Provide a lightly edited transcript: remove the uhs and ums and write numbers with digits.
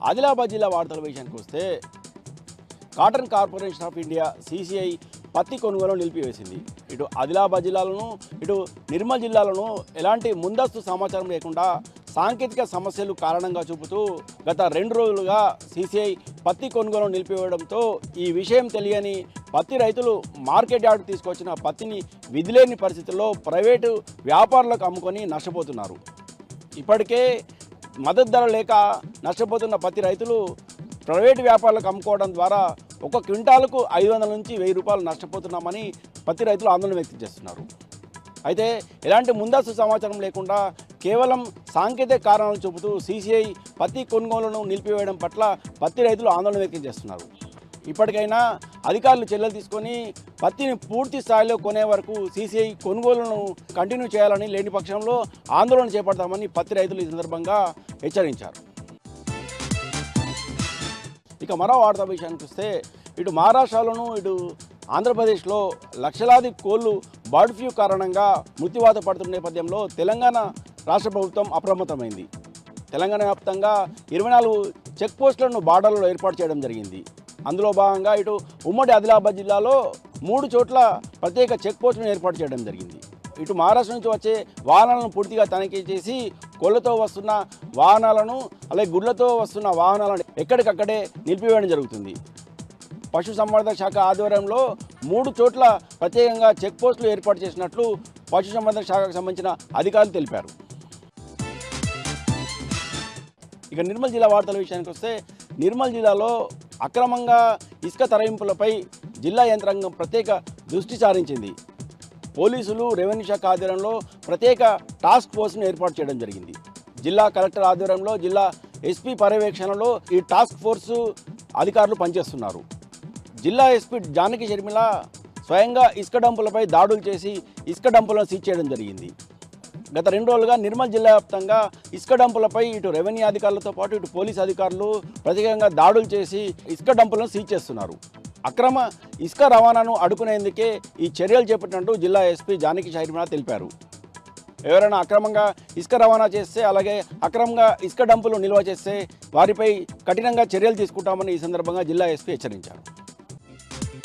ఆదిలాబాద్ జిల్లా వార్తల విషయానికి వస్తే cotton corporation of India CCI పత్తి కొనుగోలు నిలిపివేసింది. ఇటు ఆదిలాబాద్ జిల్లాలను ఇటు నిర్మల్ జిల్లాలను ఎలాంటి ముందస్తు సమాచారం లేకుండా సాంకేతిక సమస్యలు కారణంగా చూపుతూ గత 2 రోజులుగా CCI పత్తి కొనుగోలు నిలిపివేయడంతో ఈ విషయం తెలియని పత్తి రైతులు మార్కెట్ యార్డ్కు తీసుకొచ్చిన పత్తిని విధిలేని పరిస్థితుల్లో ప్రైవేటు వ్యాపారులకు అమ్ముకొని నష్టపోతున్నారు. ఇప్పటికే మద్దతు ధర లేక నష్టపోతున్న పత్తి రైతులు ప్రైవేటు వ్యాపారులకు అమ్ముకోవడం ద్వారా ఒక క్వింటాలకు 500 నుంచి 1000 రూపాయలు నష్టపోతున్నామని పత్తి రైతులు ఆందోళన వ్యక్తం చేస్తున్నారు. అయితే ఎలాంటి ముందస్తు సమాచారం లేకుండా కేవలం సాంకేతిక కారణాలు చూపుతూ CCI పత్తి కొనుగోలును నిలిపివేయడం పట్ల పత్తి రైతులు ఆందోళన వ్యక్తం చేస్తున్నారు. ఇప్పటికైనా అధికారులు చర్యలు తీసుకొని పత్తిని పూర్తి స్థాయిలో కొనే వరకు CCI కొనుగోలును కంటిన్యూ చేయాలని, లేని పక్షంలో ఆందోళన చేపడతామని పత్తి రైతులు ఈ సందర్భంగా హెచ్చరించారు. ఇక మరో వార్తా విషయానికి వస్తే ఇటు మహారాష్ట్రలోను ఇటు ఆంధ్రప్రదేశ్లో లక్షలాది కోళ్లు బర్డ్ ఫ్లూ కారణంగా మృత్యువాత పడుతున్న నేపథ్యంలో తెలంగాణ రాష్ట్ర ప్రభుత్వం అప్రమత్తమైంది. తెలంగాణ వ్యాప్తంగా 24 చెక్ పోస్టులను బార్డర్లో ఏర్పాటు చేయడం జరిగింది. అందులో భాగంగా ఇటు ఉమ్మడి ఆదిలాబాద్ జిల్లాలో 3 చోట్ల ప్రత్యేక చెక్ పోస్టులను ఏర్పాటు చేయడం జరిగింది. ఇటు మహారాష్ట్ర నుంచి వచ్చే వాహనాలను పూర్తిగా తనిఖీ చేసి కోళ్లతో వస్తున్న వాహనాలను అలాగే గుడ్లతో వస్తున్న వాహనాలను ఎక్కడికక్కడే నిలిపివేయడం జరుగుతుంది. పశుసంవర్ధక శాఖ ఆధ్వర్యంలో 3 చోట్ల ప్రత్యేకంగా చెక్ పోస్టులు ఏర్పాటు చేసినట్లు పశుసంవర్ధక శాఖకు సంబంధించిన అధికారులు తెలిపారు. ఇక నిర్మల్ జిల్లా వార్తల విషయానికి వస్తే నిర్మల్ జిల్లాలో అక్రమంగా ఇసుక తరలింపులపై జిల్లా యంత్రాంగం ప్రత్యేక దృష్టి సారించింది. పోలీసులు, రెవెన్యూ శాఖ ఆధ్వర్యంలో ప్రత్యేక టాస్క్ ఫోర్స్ను ఏర్పాటు చేయడం జరిగింది. జిల్లా కలెక్టర్ ఆధ్వర్యంలో జిల్లా SP పర్యవేక్షణలో ఈ టాస్క్ ఫోర్సు అధికారులు పనిచేస్తున్నారు. జిల్లా SP జానకి షర్మిల స్వయంగా ఇసుక డంపులపై దాడులు చేసి ఇసుక డంపులను సీజ్ చేయడం జరిగింది. గత 2 రోజులుగా నిర్మల్ జిల్లా వ్యాప్తంగా ఇసుక డంపులపై ఇటు రెవెన్యూ అధికారులతో పాటు ఇటు పోలీసు అధికారులు ప్రత్యేకంగా దాడులు చేసి ఇసుక డంపులను సీజ్ చేస్తున్నారు. అక్రమ ఇసుక రవాణాను అడ్డుకునేందుకే ఈ చర్యలు చేపట్టినట్టు జిల్లా SP జానకి షర్మిల తెలిపారు. ఎవరైనా అక్రమంగా ఇసుక రవాణా చేస్తే అలాగే అక్రమంగా ఇసుక డంపులు నిల్వ చేస్తే వారిపై కఠినంగా చర్యలు తీసుకుంటామని ఈ సందర్భంగా జిల్లా SP హెచ్చరించారు.